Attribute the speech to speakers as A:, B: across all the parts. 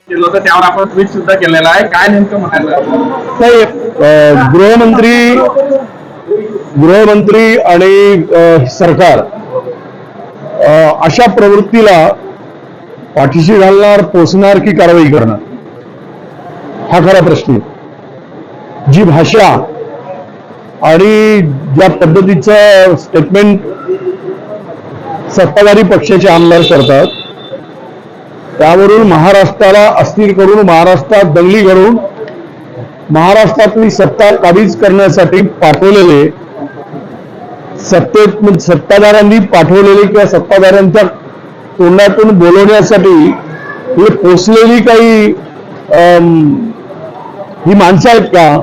A: केलं होतं त्यावर आपण ट्विट सुद्धा केलेला आहे. काय नेमकं म्हणायचं
B: नाही, गृहमंत्री आणि सरकार अशा प्रवृत्तीला पाठीशी घालणार, पोचणार की कारवाई करणार, हा खरा प्रश्न आहे. जी भाषा आणि ज्या पद्धतीचं स्टेटमेंट सत्ताधारी पक्षाचे आमदार करतात, त्यावरून महाराष्ट्राला अस्थिर करून, महाराष्ट्रात दंगली घडवून, महाराष्ट्रातली सत्ता काबीज करण्यासाठी पाठवलेले सत्ताधाऱ्यांनी पाठवलेले किंवा सत्ताधाऱ्यांच्या तोंडातून बोलवण्यासाठी हे पोचलेली काही ही माणसं आहेत का,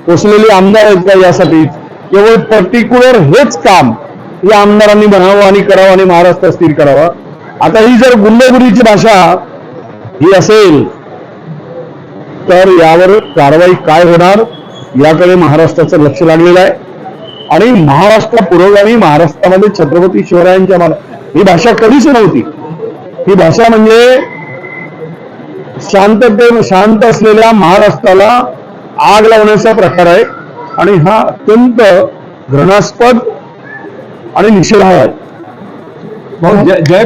B: पोचलेली आमदार आहेत का, यासाठी केवळ पर्टिक्युलर हेच काम या आमदारांनी बनावं आणि करावं आणि महाराष्ट्र स्थिर करावा. आता ही जर गुंडगिरीची भाषा ही असेल तर यावर कारवाई काय होणार याकडे महाराष्ट्राचं लक्ष लागलेलं आहे. आणि महाराष्ट्र पुरोगामी, महाराष्ट्रामध्ये छत्रपती शिवरायांच्या ही भाषा कधीच नव्हती. ही भाषा म्हणजे शांत असलेल्या महाराष्ट्राला आग लावण्याचा प्रकार आहे आणि हा अत्यंत घृणास्पद आणि निषेधार्ह आहे.
C: जय